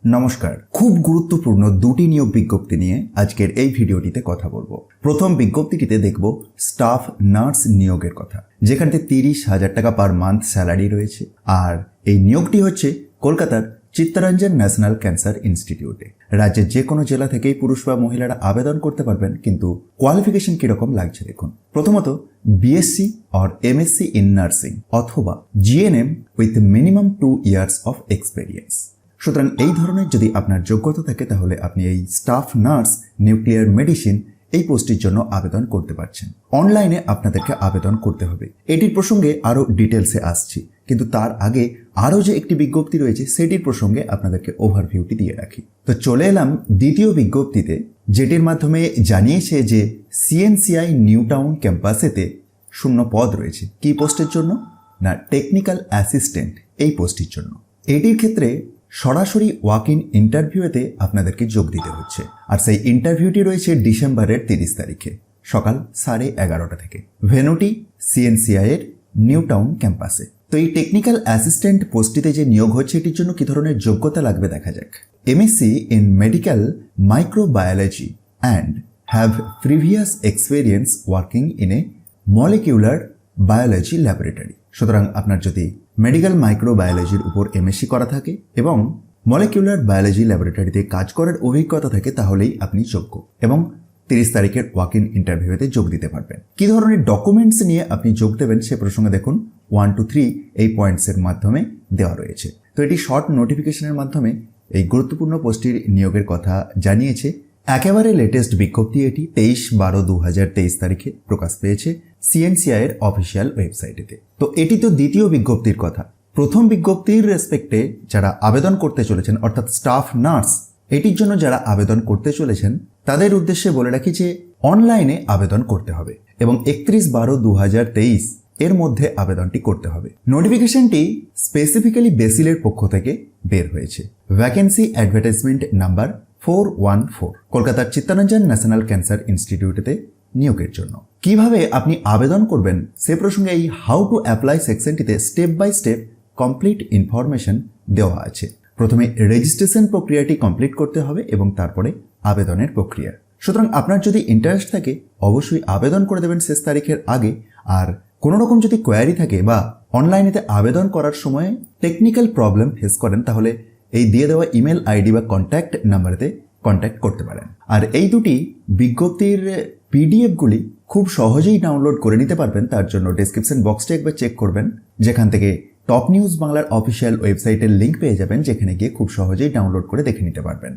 নমস্কার, খুব গুরুত্বপূর্ণ দুটি নিয়োগ বিজ্ঞপ্তি নিয়ে আজকের এই ভিডিওটিতে কথা বলবো। প্রথম বিজ্ঞপ্তিটিতে দেখব স্টাফ নার্স নিয়োগের কথা, যেখানে 30,000 টাকা পার মান্থ স্যালারি রয়েছে। আর এই নিয়োগটি হচ্ছে কলকাতার চিত্তরঞ্জন ন্যাশনাল ক্যান্সার ইনস্টিটিউটে। রাজ্যের যে কোনো জেলা থেকেই পুরুষ বা মহিলারা আবেদন করতে পারবেন, কিন্তু কোয়ালিফিকেশন কিরকম লাগছে দেখুন। প্রথমত BSc or MSc in nursing অথবা GNM with minimum 2 years of experience. সুতরাং এই ধরনের যদি আপনার যোগ্যতা থাকে তাহলে আপনি এই স্টাফ নার্স নিউক্লিয়ার মেডিসিন এই পোস্টের জন্য আবেদন করতে পারছেন। অনলাইনে আপনাদেরকে আবেদন করতে হবে। এটির প্রসঙ্গে আরও ডিটেলসে আসছি, কিন্তু তার আগে আরও যে একটি বিজ্ঞপ্তি রয়েছে সেটির প্রসঙ্গে আপনাদেরকে ওভারভিউটি দিয়ে রাখি। তো চলে এলাম দ্বিতীয় বিজ্ঞপ্তিতে, যেটির মাধ্যমে জানিয়েছে যে সিএনসিআই নিউ টাউন ক্যাম্পাসেতে শূন্য পদ রয়েছে। কি পোস্টের জন্য? না, টেকনিক্যাল অ্যাসিস্ট্যান্ট এই পোস্টের জন্য। এটির ক্ষেত্রে সরাসরি ওয়াক ইন ইন্টারভিউতে আপনাদেরকে যোগ দিতে হচ্ছে। আর সেই ইন্টারভিউটি রয়েছে ডিসেম্বরের 30 তারিখে সকাল 11:30 থেকে। ভেন্যুটি সিএনসিআই এর নিউ টাউন ক্যাম্পাসে। তো এই টেকনিক্যাল অ্যাসিস্ট্যান্ট পোস্টটিতে যে নিয়োগ হচ্ছে এটির জন্য কি ধরনের যোগ্যতা লাগবে দেখা যাক। MSc in medical microbiology and have previous experience working in a molecular biology laboratory. সুতরাং আপনার যদি মেডিকেল মাইক্রোবায়োলজির উপর এমএসসি করা থাকে এবং মলিকিউলার বায়োলজি ল্যাবরেটরিতে কাজ করার অভিজ্ঞতা থাকে তাহলেই আপনি যোগ্য, এবং 30 তারিখের ওয়াক ইন ইন্টারভিউতে যোগ দিতে পারবেন। কি ধরনের ডকুমেন্টস নিয়ে আপনি যোগ দেবেন সে প্রসঙ্গে দেখুন 1 to 3 এই পয়েন্টসের মাধ্যমে দেওয়া রয়েছে। তো এটি শর্ট নোটিফিকেশনের মাধ্যমে এই গুরুত্বপূর্ণ পোস্টটির নিয়োগের কথা জানিয়েছে। একেবারে লেটেস্ট বিজ্ঞপ্তি এটি 23/12/2023 তারিখে প্রকাশ পেয়েছে সিএনসিআই এর অফিসিয়াল ওয়েবসাইটেতে। তো এটি তো দ্বিতীয় বিজ্ঞপ্তির কথা। প্রথম বিজ্ঞপ্তির রেসপেক্টে যারা আবেদন করতে চলেছেন, অর্থাৎ স্টাফ নার্স এটির জন্য যারা আবেদন করতে চলেছেন তাদের উদ্দেশ্যে বলে রাখি যে অনলাইনে আবেদন করতে হবে এবং 31/12/2023 এর মধ্যে আবেদনটি করতে হবে। নোটিফিকেশনটি স্পেসিফিক্যালি বেসিলের পক্ষ থেকে বের হয়েছে। ভ্যাকেন্সি অ্যাডভার্টাইজমেন্ট নাম্বার 414, কলকাতার চিত্তরঞ্জন ন্যাশনাল ক্যান্সার ইনস্টিটিউটেতে নিয়োগের জন্য। কিভাবে আপনি আবেদন করবেন সে প্রসঙ্গে এই হাউ টু অ্যাপ্লাই সেকশনটিতে step by step complete information দেওয়া আছে। প্রথমে রেজিস্ট্রেশন প্রক্রিয়াটি কমপ্লিট করতে হবে এবং তারপরে আবেদনের প্রক্রিয়া। সুতরাং আপনার যদি ইন্টারেস্ট থাকে অবশ্যই আবেদন করে দেবেন শেষ তারিখের আগে। আর কোনো রকম যদি কোয়ারি থাকে বা অনলাইনেতে আবেদন করার সময় টেকনিক্যাল প্রবলেম ফেস করেন তাহলে এই দিয়ে দেওয়া ইমেল আইডি বা কন্ট্যাক্ট নাম্বারেতে কন্ট্যাক্ট করতে পারেন। আর এই দুটি বিজ্ঞপ্তির পিডিএফগুলি খুব সহজেই ডাউনলোড করে নিতে পারবেন। তার জন্য ডেসক্রিপশন বক্সটা একবার চেক করবেন, যেখান থেকে টপ নিউজ বাংলার অফিসিয়াল ওয়েবসাইটের লিঙ্ক পেয়ে যাবেন, যেখানে গিয়ে খুব সহজেই ডাউনলোড করে দেখে নিতে পারবেন।